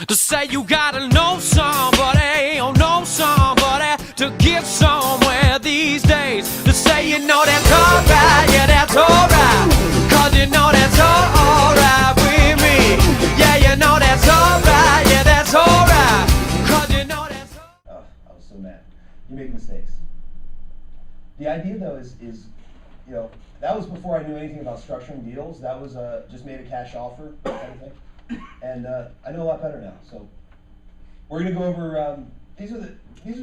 To say you gotta know somebody, oh know somebody to get somewhere these days. To say you know that's alright, yeah that's alright, cause you know that's alright with me. Yeah you know that's alright, yeah that's alright, cause you know that's alright. Oh, I was so mad. You make mistakes. The idea though is you know, that was before I knew anything about structuring deals. That was just made a cash offer kind of thing. And I know a lot better now. So we're going to go over, these are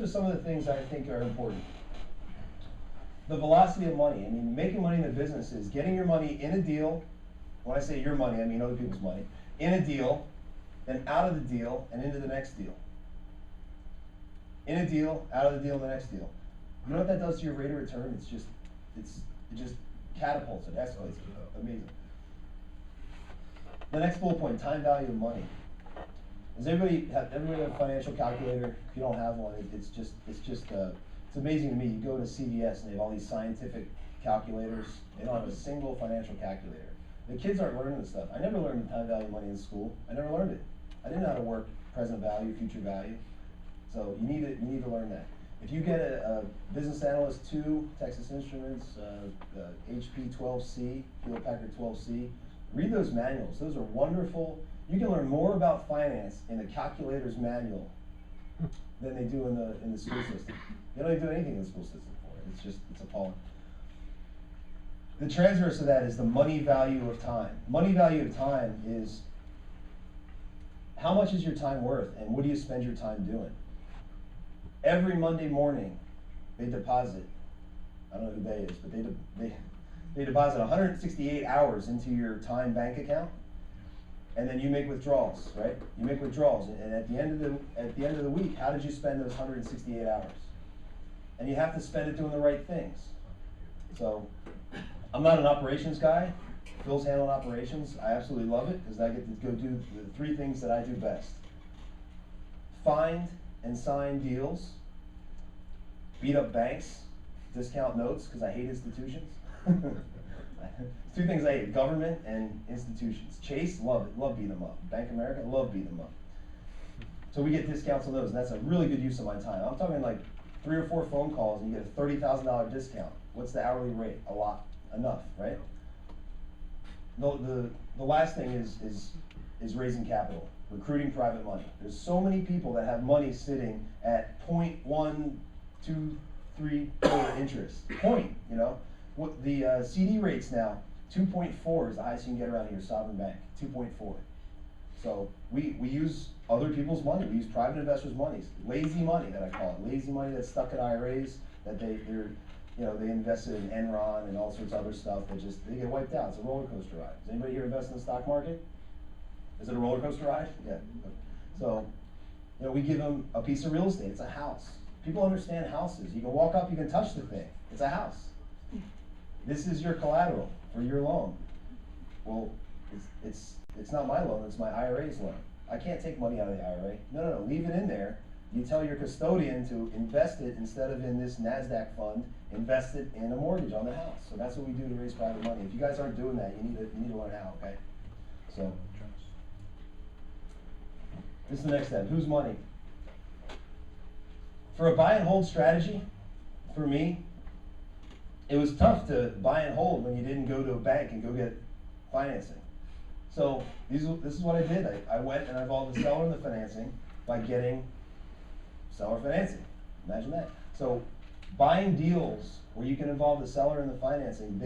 some of the things I think are important. The velocity of money. I mean, making money in the business is getting your money in a deal. When I say your money, I mean other people's money. In a deal, then out of the deal, and into the next deal. In a deal, out of the deal, and the next deal. You know what that does to your rate of return? It just catapults it. That's it's amazing. The next bullet point, time value of money. Does everybody have a financial calculator? If you don't have one, it's amazing to me. You go to CVS and they have all these scientific calculators. They don't have a single financial calculator. The kids aren't learning this stuff. I never learned the time value of money in school. I never learned it. I didn't know how to work present value, future value. So you need to learn that. If you get a Business Analyst 2, Texas Instruments, HP 12C, Hewlett Packard 12C, read those manuals. Those are wonderful. You can learn more about finance in the calculator's manual than they do in the school system. You don't even do anything in the school system for it. It's appalling. The transverse of that is the money value of time. Money value of time is how much is your time worth and what do you spend your time doing? Every Monday morning, they deposit, I don't know who they is, but they deposit 168 hours into your time bank account, and then you make withdrawals, right? You make withdrawals, and at the end of the week, how did you spend those 168 hours? And you have to spend it doing the right things. So, I'm not an operations guy. Phil's handling operations. I absolutely love it because I get to go do the three things that I do best: find and sign deals, beat up banks, discount notes because I hate institutions. Two things I hate: government and institutions. Chase, love it, love beating them up. Bank of America, love beating them up. So we get discounts on those, and that's a really good use of my time. I'm talking like 3 or 4 phone calls and you get a $30,000 discount. What's the hourly rate? A lot, enough, right? The last thing is raising capital, recruiting private money. There's so many people that have money sitting at 0.123 interest. Point, you know. What the CD rates now, 2.4 is the highest you can get around here, sovereign bank, 2.4. So we use other people's money. We use private investors' monies, lazy money that I call it, lazy money that's stuck in IRAs that they invested in Enron and all sorts of other stuff that they get wiped out. It's a roller coaster ride. Does anybody here invest in the stock market? Is it a roller coaster ride? Yeah. So, we give them a piece of real estate. It's a house. People understand houses. You can walk up, you can touch the thing. It's a house. This is your collateral for your loan. Well, it's not my loan, it's my IRA's loan. I can't take money out of the IRA. No, leave it in there. You tell your custodian to invest it instead of in this NASDAQ fund, invest it in a mortgage on the house. So that's what we do to raise private money. If you guys aren't doing that, you need to learn how, okay? So, this is the next step. Whose money? For a buy and hold strategy, for me, it was tough to buy and hold when you didn't go to a bank and go get financing. So this is what I did. I went and I involved the seller in the financing by getting seller financing. Imagine that. So buying deals where you can involve the seller in the financing,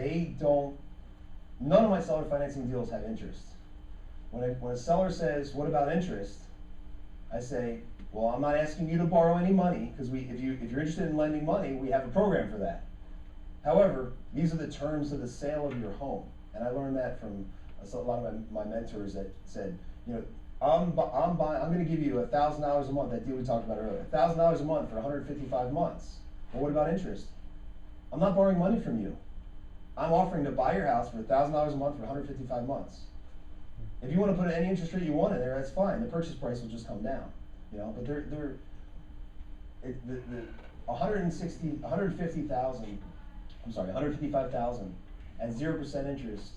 none of my seller financing deals have interest. When a seller says, what about interest? I say, well, I'm not asking you to borrow any money because if you're interested in lending money, we have a program for that. However, these are the terms of the sale of your home. And I learned that from a lot of my mentors that said, I'm going to give you $1,000 a month, that deal we talked about earlier, $1,000 a month for 155 months. Well, what about interest? I'm not borrowing money from you. I'm offering to buy your house for $1,000 a month for 155 months. If you want to put any interest rate you want in there, that's fine. The purchase price will just come down. But the 155,000 at 0% interest,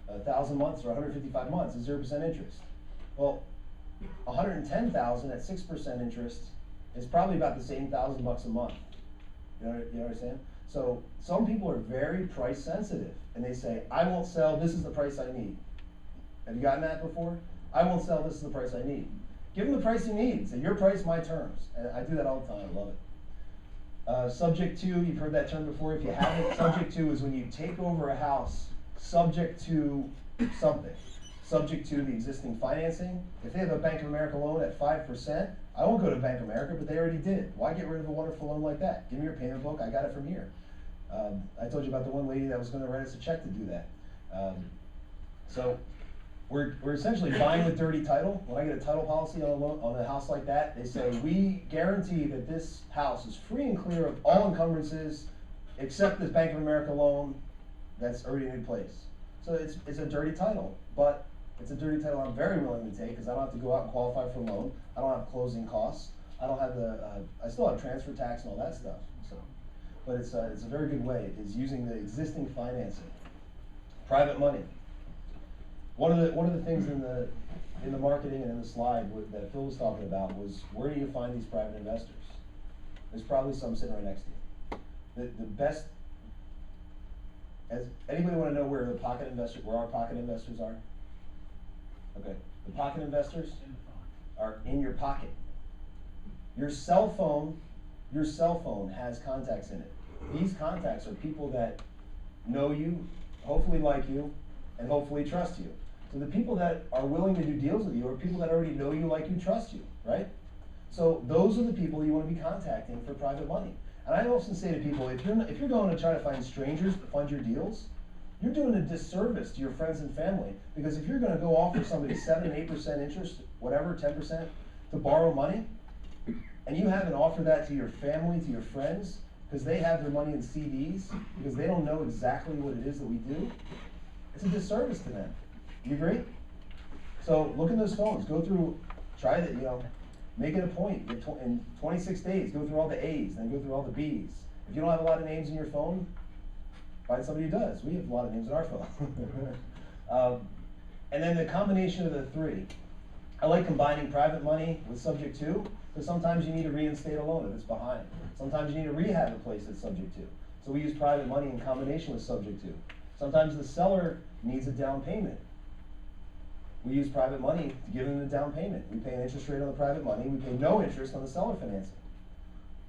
1,000 months or 155 months is 0% interest. Well, $110,000 at 6% interest is probably about the same $1,000 a month. You know what I'm saying? So some people are very price sensitive, and they say, I won't sell, this is the price I need. Have you gotten that before? I won't sell, this is the price I need. Give them the price you need. Say, your price, my terms. And I do that all the time, I love it. Subject to, you've heard that term before. If you haven't, subject to is when you take over a house subject to something. Subject to the existing financing. If they have a Bank of America loan at 5%, I won't go to Bank of America, but they already did. Why get rid of a wonderful loan like that? Give me your payment book, I got it from here. I told you about the one lady that was going to write us a check to do that. So we're essentially buying with dirty title. When I get a title policy on a house like that, they say, we guarantee that this house is free and clear of all encumbrances except this Bank of America loan that's already in place. So it's a dirty title, but it's a dirty title I'm very willing to take because I don't have to go out and qualify for a loan. I don't have closing costs. I don't have I still have transfer tax and all that stuff. So, but it's a very good way, is using the existing financing. Private money. One of the things in the marketing and in the slide that Phil was talking about was, where do you find these private investors? There's probably some sitting right next to you. The best. Anybody want to know where our pocket investors are? Okay, the pocket investors are in your pocket. Your cell phone has contacts in it. These contacts are people that know you, hopefully like you, and hopefully trust you. So the people that are willing to do deals with you are people that already know you, like you, trust you, right? So those are the people you want to be contacting for private money. And I often say to people, if you're going to try to find strangers to fund your deals, you're doing a disservice to your friends and family. Because if you're going to go offer somebody 7, 8% interest, whatever, 10% to borrow money, and you haven't offered that to your family, to your friends, because they have their money in CDs, because they don't know exactly what it is that we do, it's a disservice to them. You agree? So look in those phones, go through, try that, make it a point. In 26 days, go through all the A's, then go through all the B's. If you don't have a lot of names in your phone, find somebody who does. We have a lot of names in our phone. And then the combination of the three. I like combining private money with subject to, because sometimes you need to reinstate a loan if it's behind. Sometimes you need to rehab a place that's subject to. So we use private money in combination with subject to. Sometimes the seller needs a down payment. We use private money to give them the down payment. We pay an interest rate on the private money. We pay no interest on the seller financing.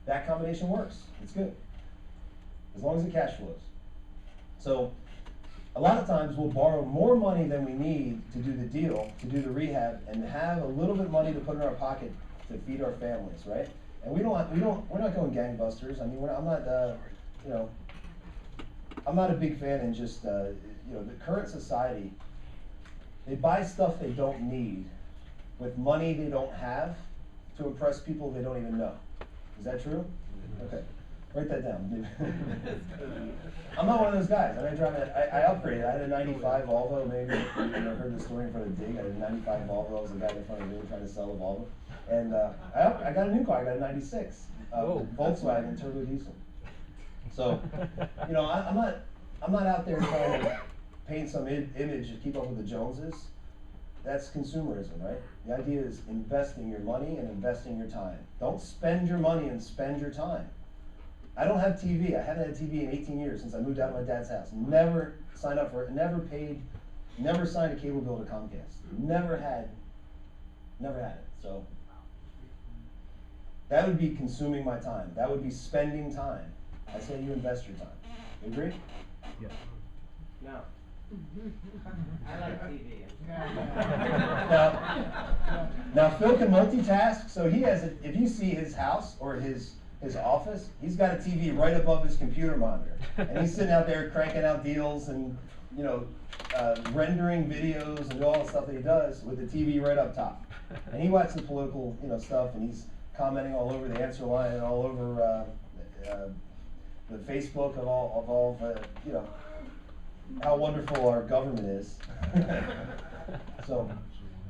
That combination works. It's good, as long as it cash flows. So a lot of times we'll borrow more money than we need to do the deal, to do the rehab, and have a little bit of money to put in our pocket to feed our families, right? And we're not going gangbusters. I mean, I'm not a big fan in just the current society. They buy stuff they don't need with money they don't have to impress people they don't even know. Is that true? Okay. Write that down. I'm not one of those guys. I upgraded. I had a 95 Volvo. Maybe you ever heard the story in front of Dig. I had a 95 Volvo. I was the guy in front of me trying to sell a Volvo. And I got a new car. I got a 96 Volkswagen turbo diesel. So, I'm not out there trying to paint some image to keep up with the Joneses. That's consumerism, right? The idea is investing your money and investing your time. Don't spend your money and spend your time. I don't have TV. I haven't had TV in 18 years since I moved out of my dad's house. Never signed up for it, never paid, never signed a cable bill to Comcast. Never had it. So that would be consuming my time. That would be spending time. I say you invest your time. You agree? Yes. No. I like TV. Now Phil can multitask, so he has if you see his house or his office, he's got a TV right above his computer monitor. And he's sitting out there cranking out deals and, rendering videos and all the stuff that he does with the TV right up top. And he watches the political, stuff, and he's commenting all over the answer line and all over the Facebook of all how wonderful our government is. So